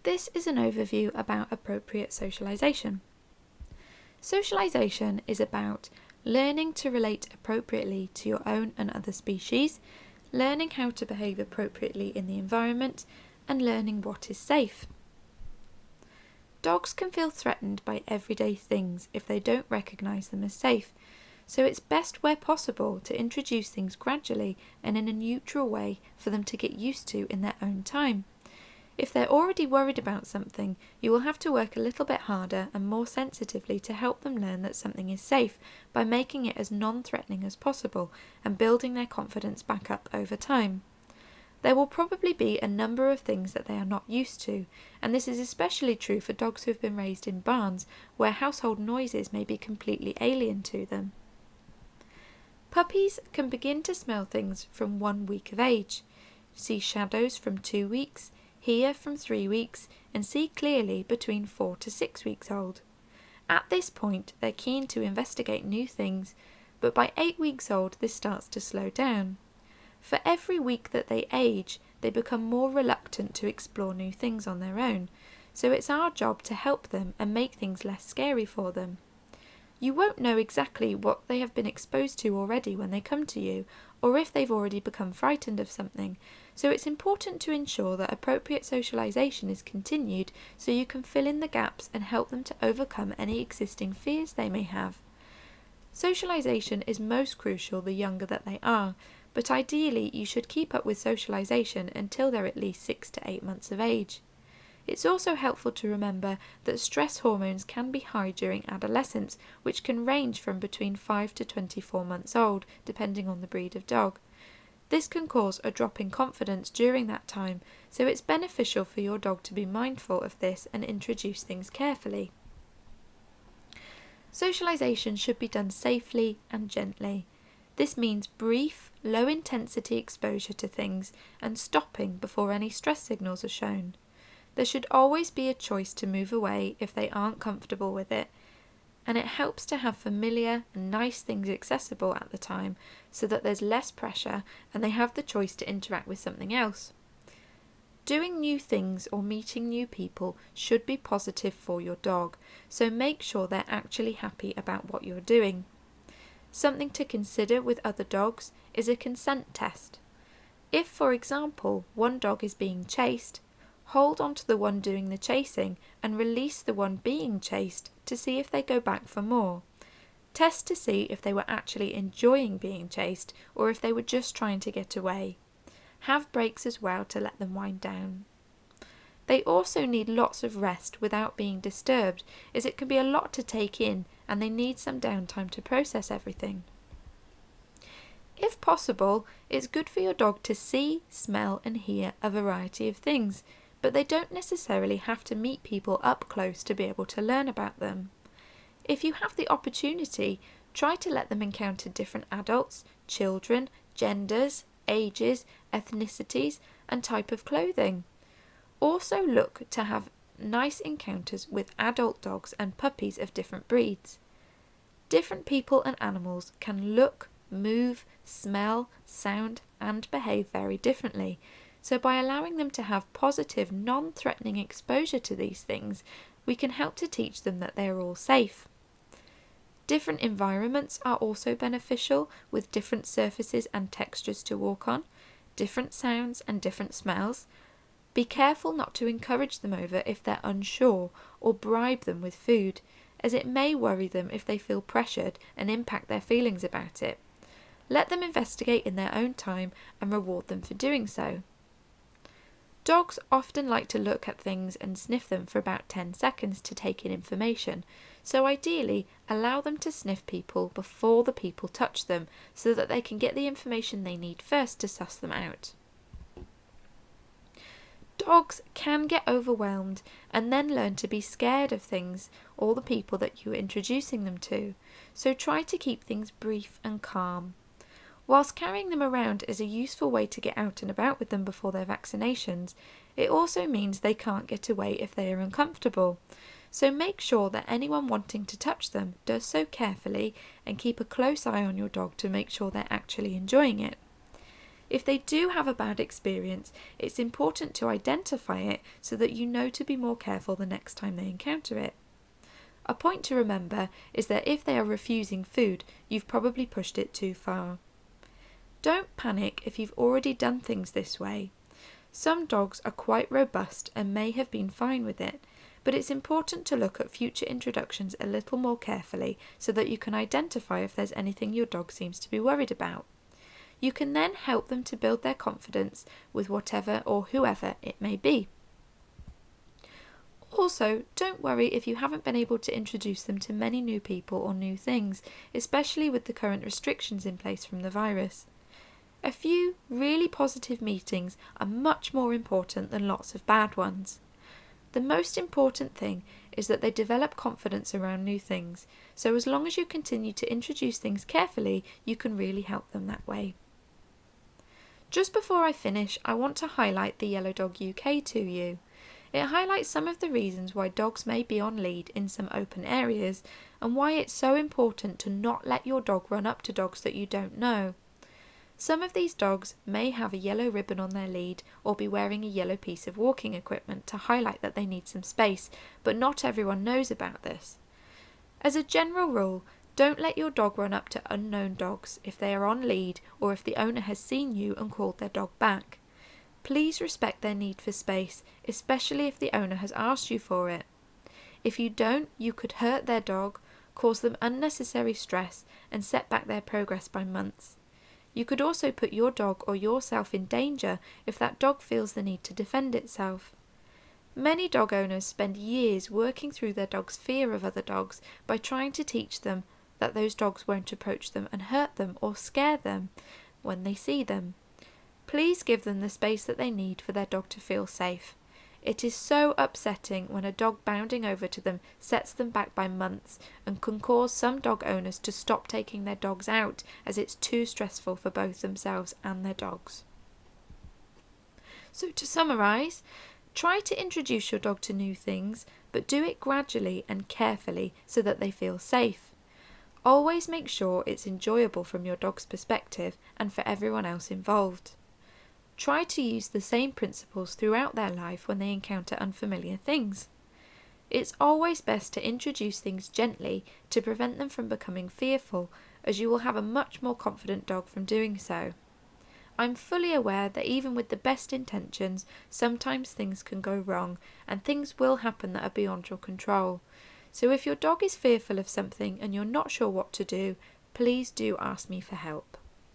This is an overview about appropriate socialisation. Socialisation is about learning to relate appropriately to your own and other species, learning how to behave appropriately in the environment, and learning what is safe. Dogs can feel threatened by everyday things if they don't recognise them as safe, so it's best where possible to introduce things gradually and in a neutral way for them to get used to in their own time. If they're already worried about something, you will have to work a little bit harder and more sensitively to help them learn that something is safe by making it as non-threatening as possible and building their confidence back up over time. There will probably be a number of things that they are not used to, and this is especially true for dogs who have been raised in barns where household noises may be completely alien to them. Puppies can begin to smell things from 1 week of age, see shadows from 2 weeks, hear from 3 weeks, and see clearly between 4 to 6 weeks old. At this point, they're keen to investigate new things, but by 8 weeks old, this starts to slow down. For every week that they age, they become more reluctant to explore new things on their own, so it's our job to help them and make things less scary for them. You won't know exactly what they have been exposed to already when they come to you, or if they've already become frightened of something, so it's important to ensure that appropriate socialisation is continued so you can fill in the gaps and help them to overcome any existing fears they may have. Socialisation is most crucial the younger that they are, but ideally you should keep up with socialisation until they're at least 6 to 8 months of age. It's also helpful to remember that stress hormones can be high during adolescence, which can range from between 5 to 24 months old, depending on the breed of dog. This can cause a drop in confidence during that time, so it's beneficial for your dog to be mindful of this and introduce things carefully. Socialisation should be done safely and gently. This means brief, low-intensity exposure to things and stopping before any stress signals are shown. There should always be a choice to move away if they aren't comfortable with it, and it helps to have familiar and nice things accessible at the time so that there's less pressure and they have the choice to interact with something else. Doing new things or meeting new people should be positive for your dog, so make sure they're actually happy about what you're doing. Something to consider with other dogs is a consent test. If, for example, one dog is being chased, hold on to the one doing the chasing and release the one being chased to see if they go back for more. Test to see if they were actually enjoying being chased or if they were just trying to get away. Have breaks as well to let them wind down. They also need lots of rest without being disturbed, as it can be a lot to take in and they need some downtime to process everything. If possible, it's good for your dog to see, smell and hear a variety of things, but they don't necessarily have to meet people up close to be able to learn about them. If you have the opportunity, try to let them encounter different adults, children, genders, ages, ethnicities and type of clothing. Also look to have nice encounters with adult dogs and puppies of different breeds. Different people and animals can look, move, smell, sound and behave very differently. So by allowing them to have positive, non-threatening exposure to these things, we can help to teach them that they are all safe. Different environments are also beneficial, with different surfaces and textures to walk on, different sounds and different smells. Be careful not to encourage them over if they're unsure or bribe them with food, as it may worry them if they feel pressured and impact their feelings about it. Let them investigate in their own time and reward them for doing so. Dogs often like to look at things and sniff them for about 10 seconds to take in information, so ideally allow them to sniff people before the people touch them so that they can get the information they need first to suss them out. Dogs can get overwhelmed and then learn to be scared of things or the people that you're introducing them to, so try to keep things brief and calm. Whilst carrying them around is a useful way to get out and about with them before their vaccinations, it also means they can't get away if they are uncomfortable. So make sure that anyone wanting to touch them does so carefully and keep a close eye on your dog to make sure they're actually enjoying it. If they do have a bad experience, it's important to identify it so that you know to be more careful the next time they encounter it. A point to remember is that if they are refusing food, you've probably pushed it too far. Don't panic if you've already done things this way. Some dogs are quite robust and may have been fine with it, but it's important to look at future introductions a little more carefully so that you can identify if there's anything your dog seems to be worried about. You can then help them to build their confidence with whatever or whoever it may be. Also, don't worry if you haven't been able to introduce them to many new people or new things, especially with the current restrictions in place from the virus. A few really positive meetings are much more important than lots of bad ones. The most important thing is that they develop confidence around new things, so as long as you continue to introduce things carefully, you can really help them that way. Just before I finish, I want to highlight the Yellow Dog UK to you. It highlights some of the reasons why dogs may be on lead in some open areas, and why it's so important to not let your dog run up to dogs that you don't know. Some of these dogs may have a yellow ribbon on their lead or be wearing a yellow piece of walking equipment to highlight that they need some space, but not everyone knows about this. As a general rule, don't let your dog run up to unknown dogs if they are on lead or if the owner has seen you and called their dog back. Please respect their need for space, especially if the owner has asked you for it. If you don't, you could hurt their dog, cause them unnecessary stress, and set back their progress by months. You could also put your dog or yourself in danger if that dog feels the need to defend itself. Many dog owners spend years working through their dog's fear of other dogs by trying to teach them that those dogs won't approach them and hurt them or scare them when they see them. Please give them the space that they need for their dog to feel safe. It is so upsetting when a dog bounding over to them sets them back by months and can cause some dog owners to stop taking their dogs out as it's too stressful for both themselves and their dogs. So to summarise, try to introduce your dog to new things, but do it gradually and carefully so that they feel safe. Always make sure it's enjoyable from your dog's perspective and for everyone else involved. Try to use the same principles throughout their life when they encounter unfamiliar things. It's always best to introduce things gently to prevent them from becoming fearful, as you will have a much more confident dog from doing so. I'm fully aware that even with the best intentions, sometimes things can go wrong and things will happen that are beyond your control. So if your dog is fearful of something and you're not sure what to do, please do ask me for help.